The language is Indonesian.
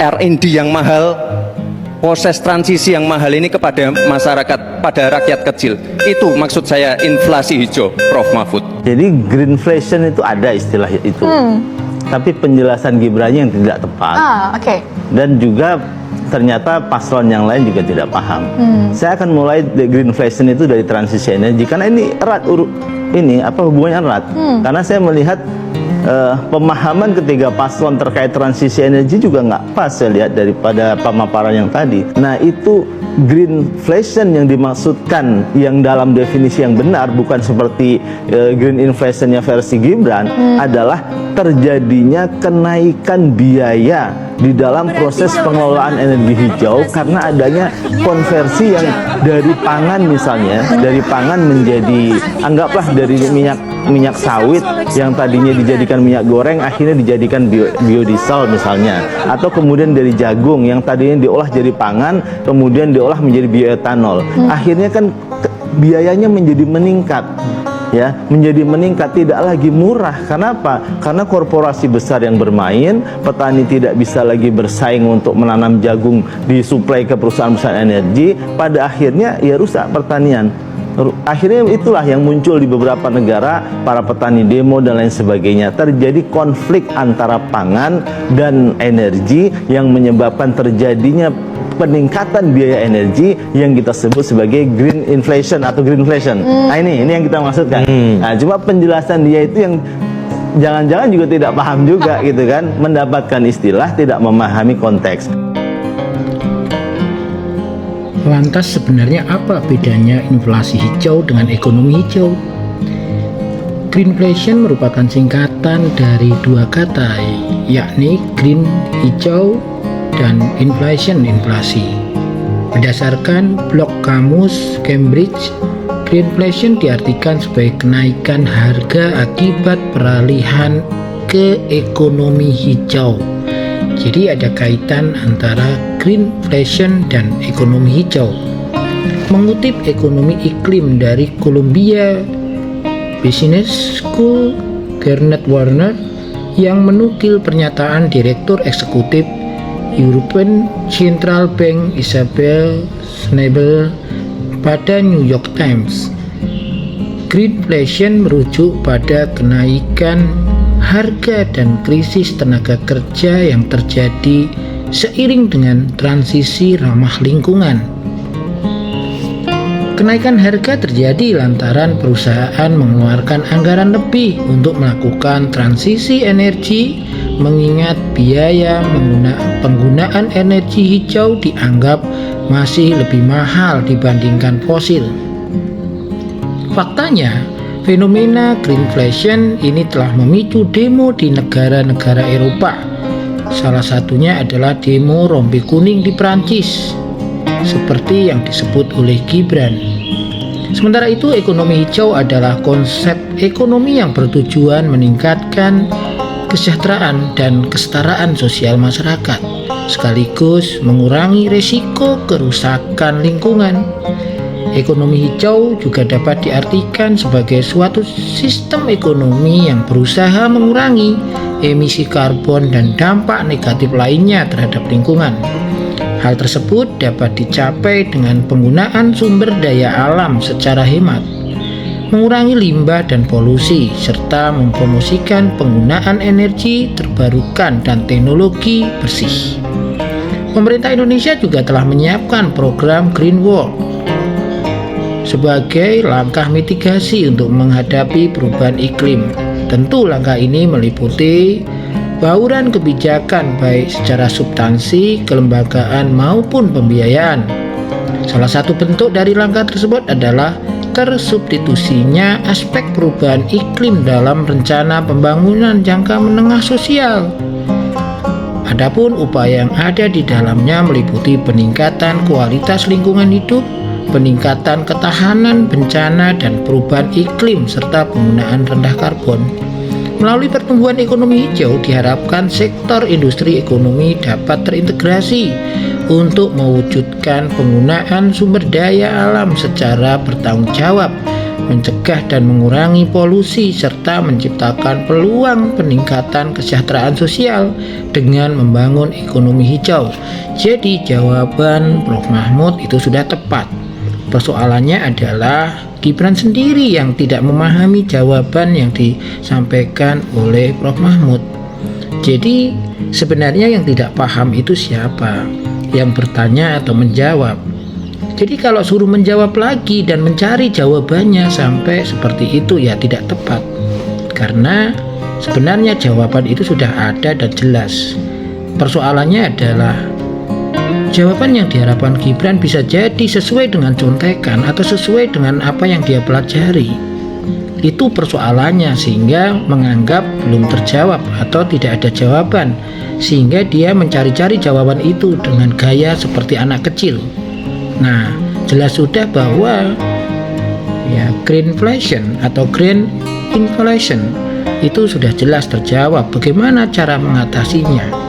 R&D yang mahal, proses transisi yang mahal ini kepada masyarakat, pada rakyat kecil. Itu maksud saya inflasi hijau, Prof. Mahfud. Jadi greenflation itu ada istilah itu, tapi penjelasan Gibrannya yang tidak tepat. Dan juga ternyata paslon yang lain juga tidak paham. Saya akan mulai greenflation itu dari transisi energi, karena ini erat hubungannya erat. Karena saya melihat pemahaman ketiga paslon terkait transisi energi juga nggak pas, saya lihat daripada pemaparan yang tadi. Nah, itu greenflation yang dimaksudkan, yang dalam definisi yang benar, bukan seperti green inflationnya versi Gibran, adalah terjadinya kenaikan biaya di dalam proses pengelolaan energi hijau karena adanya konversi yang dari pangan, misalnya dari pangan menjadi, anggaplah dari minyak sawit yang tadinya dijadikan minyak goreng akhirnya dijadikan biodiesel misalnya, atau kemudian dari jagung yang tadinya diolah jadi pangan kemudian diolah menjadi bioetanol. Akhirnya kan biayanya menjadi meningkat, ya, menjadi meningkat, tidak lagi murah. Kenapa? Karena korporasi besar yang bermain, petani tidak bisa lagi bersaing untuk menanam jagung disuplai ke perusahaan-perusahaan energi, pada akhirnya ya rusak pertanian. Akhirnya itulah yang muncul di beberapa negara, para petani demo dan lain sebagainya. Terjadi konflik antara pangan dan energi yang menyebabkan terjadinya peningkatan biaya energi yang kita sebut sebagai green inflation atau greenflation. Nah, ini yang kita maksudkan. Nah, cuma penjelasan dia itu yang jangan-jangan juga tidak paham juga gitu kan, mendapatkan istilah tidak memahami konteks. Lantas sebenarnya apa bedanya inflasi hijau dengan ekonomi hijau? Greenflation merupakan singkatan dari dua kata, yakni green hijau dan inflation inflasi. Berdasarkan blog kamus Cambridge, greenflation diartikan sebagai kenaikan harga akibat peralihan ke ekonomi hijau. Jadi ada kaitan antara greenflation dan ekonomi hijau. Mengutip ekonomi iklim dari Columbia Business School, Gernot Warner, yang menukil pernyataan Direktur Eksekutif European Central Bank Isabel Schnabel pada New York Times, greenflation merujuk pada kenaikan harga dan krisis tenaga kerja yang terjadi seiring dengan transisi ramah lingkungan. Kenaikan harga terjadi lantaran perusahaan mengeluarkan anggaran lebih untuk melakukan transisi energi, mengingat biaya penggunaan energi hijau dianggap masih lebih mahal dibandingkan fosil. Faktanya, fenomena greenflation ini telah memicu demo di negara-negara Eropa. Salah satunya adalah demo rompi kuning di Prancis, seperti yang disebut oleh Gibran. Sementara itu, ekonomi hijau adalah konsep ekonomi yang bertujuan meningkatkan kesejahteraan dan kesetaraan sosial masyarakat, sekaligus mengurangi risiko kerusakan lingkungan. Ekonomi hijau juga dapat diartikan sebagai suatu sistem ekonomi yang berusaha mengurangi emisi karbon dan dampak negatif lainnya terhadap lingkungan. Hal tersebut dapat dicapai dengan penggunaan sumber daya alam secara hemat, mengurangi limbah dan polusi, serta mempromosikan penggunaan energi terbarukan dan teknologi bersih. Pemerintah Indonesia juga telah menyiapkan program Green World sebagai langkah mitigasi untuk menghadapi perubahan iklim. Tentu langkah ini meliputi bauran kebijakan baik secara substansi, kelembagaan maupun pembiayaan. Salah satu bentuk dari langkah tersebut adalah tersubstitusinya aspek perubahan iklim dalam rencana pembangunan jangka menengah sosial. Adapun upaya yang ada di dalamnya meliputi peningkatan kualitas lingkungan hidup, peningkatan ketahanan bencana dan perubahan iklim, serta penggunaan rendah karbon. Melalui pertumbuhan ekonomi hijau diharapkan sektor industri ekonomi dapat terintegrasi untuk mewujudkan penggunaan sumber daya alam secara bertanggung jawab mencegah dan mengurangi polusi, serta menciptakan peluang peningkatan kesejahteraan sosial dengan membangun ekonomi hijau. Jadi jawaban Prof. Mahmud itu sudah tepat. Persoalannya adalah Gibran sendiri yang tidak memahami jawaban yang disampaikan oleh Prof. Mahmud. Jadi sebenarnya yang tidak paham itu siapa? Yang bertanya atau menjawab. Jadi kalau suruh menjawab lagi dan mencari jawabannya sampai seperti itu ya tidak tepat. Karena sebenarnya jawaban itu sudah ada dan jelas. Persoalannya adalah jawaban yang diharapkan Gibran bisa jadi sesuai dengan contekan atau sesuai dengan apa yang dia pelajari. Itu persoalannya, sehingga menganggap belum terjawab atau tidak ada jawaban, sehingga dia mencari-cari jawaban itu dengan gaya seperti anak kecil. Nah, jelas sudah bahwa ya greenflation atau green inflation itu sudah jelas terjawab bagaimana cara mengatasinya.